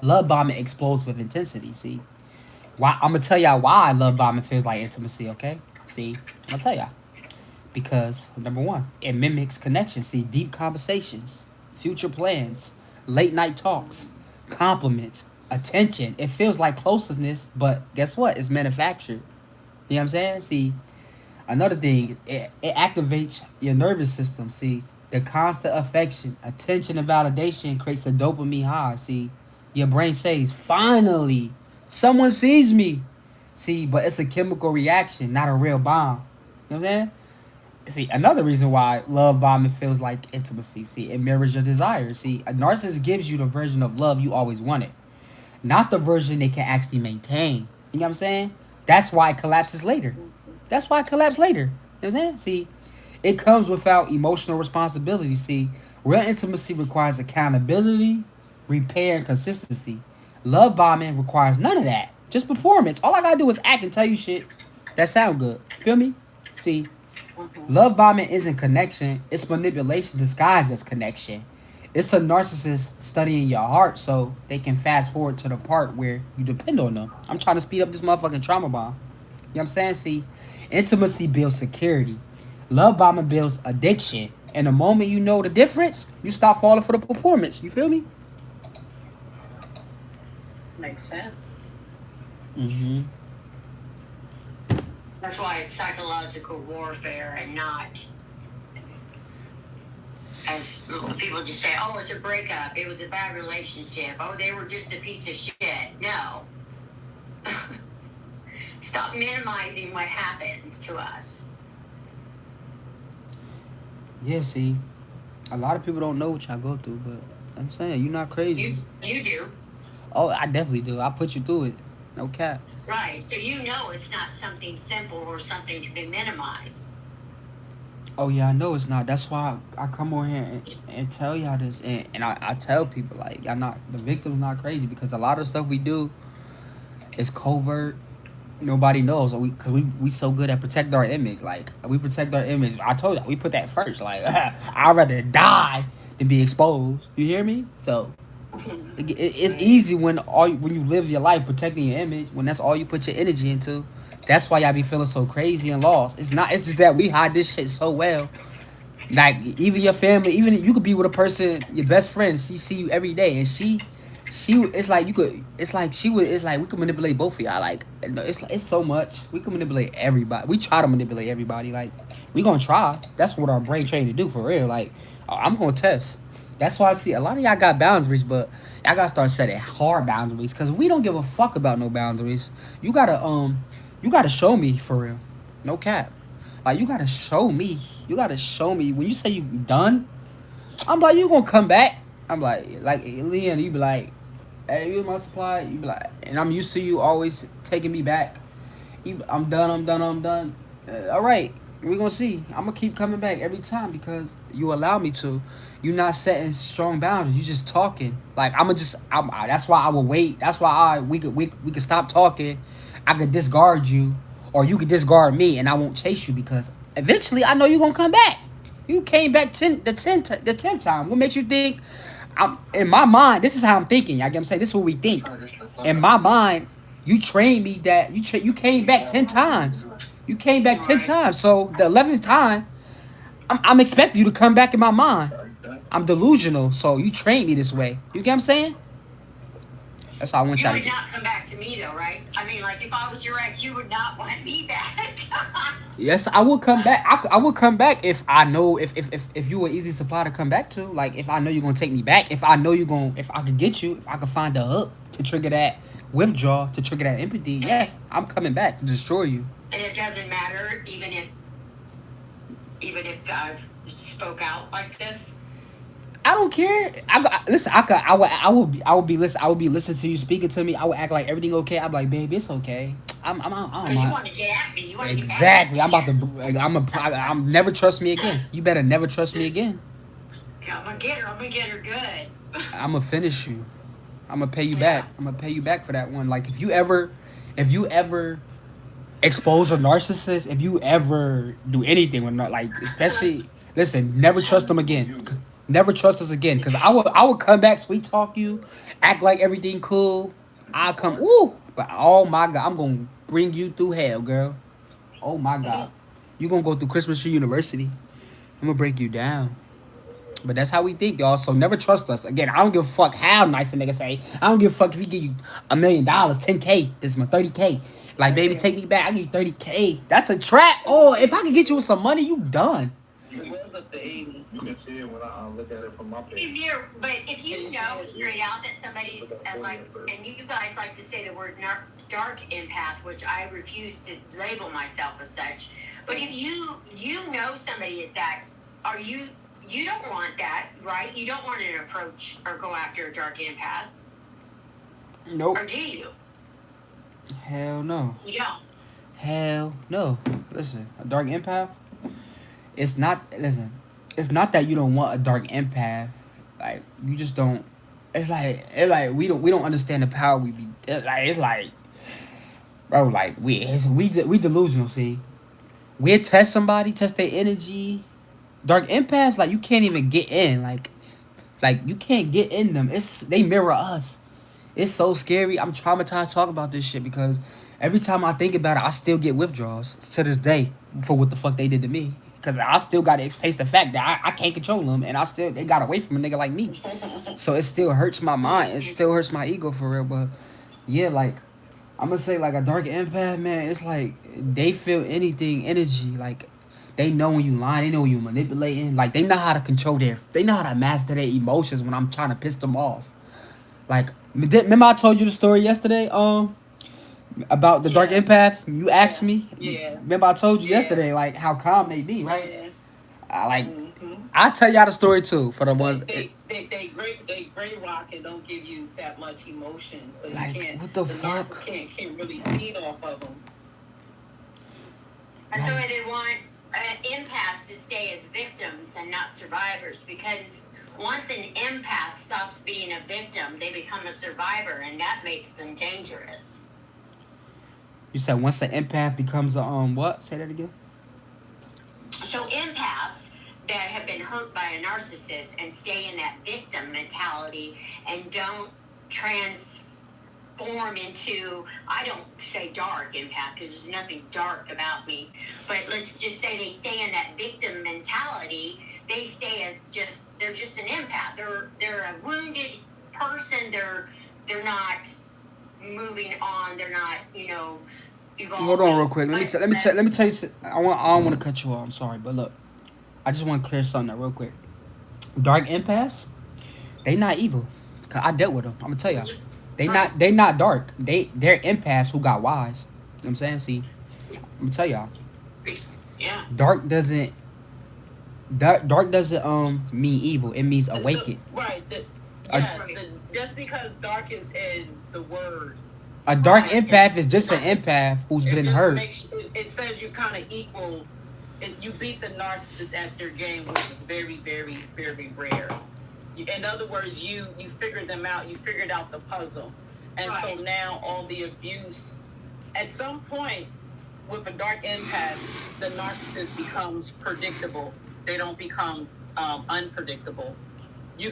Love bombing explodes with intensity. See? Why? I'm going to tell y'all why love bombing feels like intimacy, okay? See? I'm going to tell y'all. Because, number one, it mimics connection. See, deep conversations, future plans, late night talks, compliments, attention. It feels like closeness, but guess what? It's manufactured. You know what I'm saying? See, another thing, it activates your nervous system. See, the constant affection, attention, and validation creates a dopamine high. See, your brain says, finally, someone sees me. See, but it's a chemical reaction, not a real bomb. You know what I'm saying? See, another reason why love bombing feels like intimacy. See, it mirrors your desires. See, a narcissist gives you the version of love you always wanted, not the version they can actually maintain. You know what I'm saying? That's why it collapses later. That's why it collapses later. You know what I'm saying? See, it comes without emotional responsibility. See, real intimacy requires accountability, repair, and consistency. Love bombing requires none of that. Just performance. All I gotta do is act and tell you shit that sound good. Feel me? See, love bombing isn't connection. It's manipulation disguised as connection. It's a narcissist studying your heart so they can fast forward to the part where you depend on them. I'm trying to speed up this motherfucking trauma bomb. You know what I'm saying? See, Intimacy builds security. Love bombing builds addiction. And the moment you know the difference, you stop falling for the performance. You feel me? Makes sense. Mm-hmm. That's why it's psychological warfare and not, as people just say, oh, it's a breakup. It was a bad relationship. Oh, they were just a piece of shit. No. Stop minimizing what happens to us. Yeah, see, a lot of people don't know what y'all go through, but I'm saying you're not crazy. You do. Oh, I definitely do. I put you through it. No cap. Right. So you know it's not something simple or something to be minimized. Oh yeah, I know it's not. That's why I come on here and tell y'all this, and I tell people like y'all not the victim's not crazy because a lot of stuff we do is covert. Nobody knows, because we so good at protecting our image. Like we protect our image. I told you we put that first. Like I'd rather die than be exposed. You hear me? So it's easy when you live your life protecting your image, when that's all you put your energy into. That's why y'all be feeling so crazy and lost. It's not. It's just that we hide this shit so well. Like even your family, even you could be with a person, your best friend. She see you every day, and she. It's like you could. It's like she would. It's like we could manipulate both of y'all. Like it's so much. We can manipulate everybody. We try to manipulate everybody. Like we gonna try. That's what our brain trained to do for real. Like I'm gonna test. That's why I see a lot of y'all got boundaries, but y'all gotta start setting hard boundaries because we don't give a fuck about no boundaries. You gotta show me for real, no cap. Like you gotta show me. You gotta show me when you say you done. I'm like you gonna come back. I'm like Leon, you be like, hey, you my supply. You be like, and I'm used to you always taking me back. I'm done. All right, we gonna see. I'm gonna keep coming back every time because you allow me to. You not setting strong boundaries. You just talking. Like that's why I will wait. That's why we could stop talking. I could discard you, or you could discard me, and I won't chase you because eventually I know you gonna come back. You came back the tenth time. What makes you think? In my mind, this is how I'm thinking. I get what I'm saying. This is what we think. In my mind, you trained me that you came back 10 times. You came back 10 times. So the 11th time, I'm expecting you to come back in my mind. I'm delusional. So you trained me this way. You get what I'm saying? That's how I want you y'all would to get. not come back to me though, right? I mean, like if I was your ex, you would not want me back. Yes, I will come back. I will come back if I know if you an easy supply to come back to. Like if I know you're gonna take me back. If I know if I could get you. If I could find a hook to trigger that withdrawal, to trigger that empathy. Yes, I'm coming back to destroy you. And it doesn't matter, even if I've spoke out like this. I don't care. Listen. I would be listening to you speaking to me. I would act like everything okay. I'm like, babe, it's okay. I don't You want to get at me. You want exactly. To get I'm about to. I'm never trust me again. You better never trust me again. I'm gonna get her. I'm gonna get her good. I'm gonna finish you. I'm gonna pay you back. I'm gonna pay you back for that one. Like if you ever expose a narcissist, if you ever do anything with like, especially listen, never trust them again. Never trust us again, cause I would come back, sweet talk you, act like everything cool. I come, ooh, but oh my god, I'm gonna bring you through hell, girl. Oh my god, you gonna go through Christmas Tree University. I'm gonna break you down. But that's how we think, y'all. So never trust us. Again, I don't give a fuck how nice a nigga say. I don't give a fuck if he give you $1 million, 10K, this is my 30K. Like, baby, take me back. I give you 30K. That's a trap. Oh, if I can get you with some money, you done. It was up to 80. You can see it when I look at it from my page. But if you know straight out that somebody's like, and you guys like to say the word dark empath, which I refuse to label myself as such. But if you know somebody is that, you don't want that, right? You don't want to approach or go after a dark empath. Nope. Or do you? Hell no. You don't. Hell no. Listen, a dark empath. It's not that you don't want a dark empath. Like you just don't. It's like we don't understand the power we be. It's like, bro. Like we delusional. See, we test somebody, test their energy. Dark empaths, like you can't even get in. Like you can't get in them. They mirror us. It's so scary. I'm traumatized talking about this shit because every time I think about it, I still get withdrawals to this day for what the fuck they did to me. Cause I still gotta face the fact that I can't control them, and they got away from a nigga like me. So it still hurts my mind. It still hurts my ego for real. But yeah, like I'm gonna say, like a dark empath, man. It's like they feel anything, energy. Like they know when you lying, they know when you manipulating. Like they know how to they know how to master their emotions when I'm trying to piss them off. Like remember I told you the story yesterday, about the dark empath. You asked me. Yeah. Remember I told you Yeah. yesterday, like how calm they be, right? Yeah. I I tell y'all the story too for the ones. They gray rock and don't give you that much emotion, so Like, you can't. what the narcissist fuck? can't really feed off of them. That's why they want empaths to stay as victims and not survivors, because once an empath stops being a victim, they become a survivor, and that makes them dangerous. You said once an empath becomes a what? Say that again. So empaths that have been hurt by a narcissist and stay in that victim mentality and don't transform into, I don't say dark empath because there's nothing dark about me, but let's just say they stay in that victim mentality. They stay as they're just an empath. They're a wounded person. They're not moving on. They're not, evolving. Hold on, real quick. Let me tell you. I don't want to cut you off. I'm sorry, but look, I just want to clear something up real quick. Dark empaths, they not evil. Cause I dealt with them. I'm gonna tell y'all, they not dark. They're empaths who got wise. You know what I'm saying? See, I'm gonna tell y'all. Yeah. Dark doesn't mean evil. It means awakened. Right. Just because dark is in the word. A dark empath is just an empath who's been hurt. It says you kind of equal. You beat the narcissist at their game, which is very, very, very rare. In other words, you figured them out. You figured out the puzzle, and so now all the abuse. At some point, with a dark empath, the narcissist becomes predictable. They don't become unpredictable. A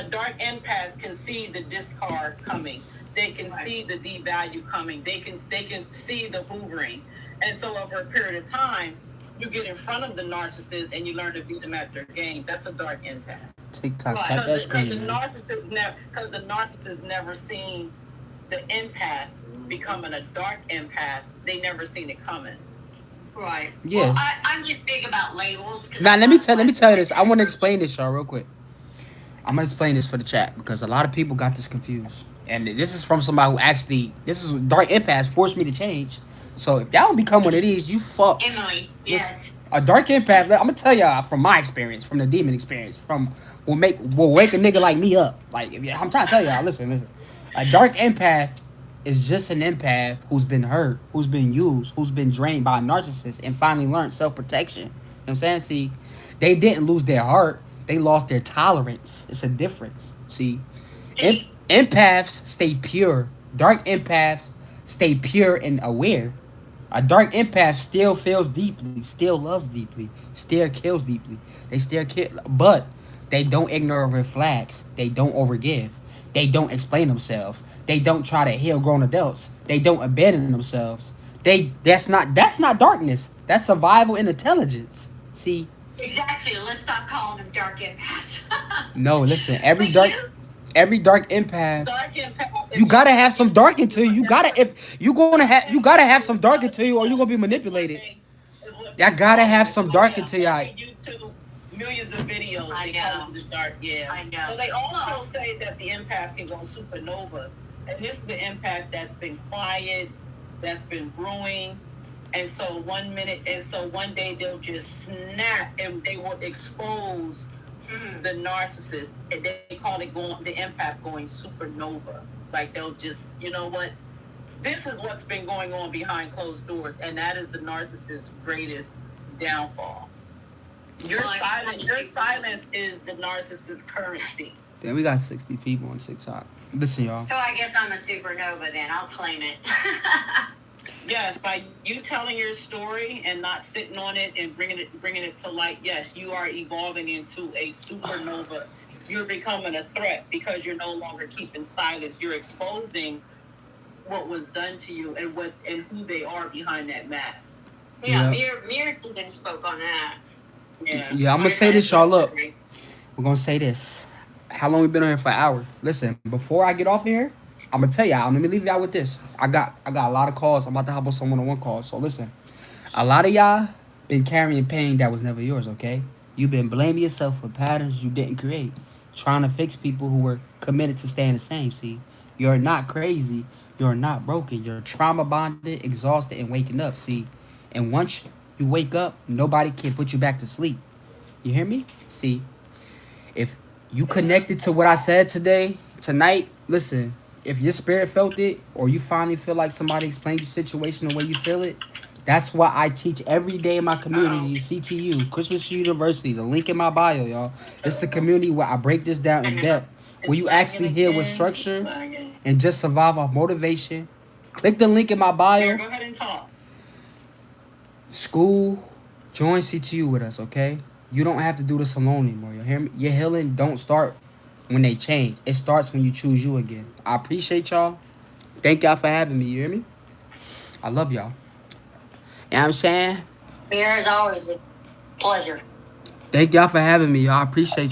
dark empath can see the discard coming. They can see the devalue coming. They can see the hoovering. And so over a period of time, you get in front of the narcissist and you learn to beat them at their game. That's a dark empath. TikTok, tap that screen, because the narcissist never seen the empath becoming a dark empath. They never seen it coming. Right. Yeah. Well, I'm just big about labels. Now let me tell you this. I want to explain this, y'all, real quick. I'm gonna explain this for the chat because a lot of people got this confused, and this is from somebody who this is dark empaths forced me to change. So if y'all don't become one of these, you fucked. Emily, yes. A dark empath. I'm gonna tell y'all from my experience, from the demon experience, will wake a nigga like me up. Like I'm trying to tell y'all, listen. A dark empath is just an empath who's been hurt, who's been used, who's been drained by a narcissist, and finally learned self-protection. You know what I'm saying? See, they didn't lose their heart. They lost their tolerance. It's a difference. See, empaths stay pure. Dark empaths stay pure and aware. A dark empath still feels deeply, still loves deeply, still kills deeply. They still kill, but they don't ignore red flags. They don't overgive. They don't explain themselves. They don't try to heal grown adults. They don't abandon themselves. That's not darkness. That's survival and intelligence. See. Exactly. Let's stop calling them dark empaths. No, listen. Every dark empath. You gotta have some dark into you. You gotta have some dark into you, or you're gonna be manipulated. Y'all gotta have some dark into y'all. YouTube, millions of videos. I know. Because it's dark. Yeah. I know. But they also say that the empath can go supernova, and this is the empath that's been quiet, that's been brewing. And so one day they'll just snap and they will expose the narcissist. And they call it the empath going supernova. Like they'll just, you know what? This is what's been going on behind closed doors, and that is the narcissist's greatest downfall. Your silence is the narcissist's currency. Damn, we got 60 people on TikTok. Listen, y'all. So I guess I'm a supernova then. I'll claim it. Yes, by you telling your story and not sitting on it and bringing it to light, yes, you are evolving into a supernova. You're becoming a threat because you're no longer keeping silence. You're exposing what was done to you and who they are behind that mask. Yeah, Yeah. Mirror's even spoke on that. Yeah, I'm gonna say this, y'all. Look, we're gonna say this. How long we been on here for an hour? Listen, before I get off of here, I'm gonna tell y'all. Let me leave y'all with this. I got a lot of calls. I'm about to hop on some one-on-one calls. So listen, a lot of y'all been carrying pain that was never yours. Okay, you've been blaming yourself for patterns you didn't create, trying to fix people who were committed to staying the same. See, you're not crazy. You're not broken. You're trauma bonded, exhausted, and waking up. See, and once you wake up, nobody can put you back to sleep. You hear me? See, if you connected to what I said tonight, listen, if your spirit felt it, or you finally feel like somebody explained your situation the way you feel it, that's what I teach every day in my community, CTU, Christmas Tree University, the link in my bio, y'all. It's the community where I break this down in depth, where you actually hear with structure and just survive off motivation. Click the link in my bio. Go ahead and talk. School, join CTU with us, okay? You don't have to do this alone anymore. You hear me? Your healing don't start when they change. It starts when you choose you again. I appreciate y'all. Thank y'all for having me. You hear me? I love y'all. You know what I'm saying? Mirror is always a pleasure. Thank y'all for having me. Y'all. I appreciate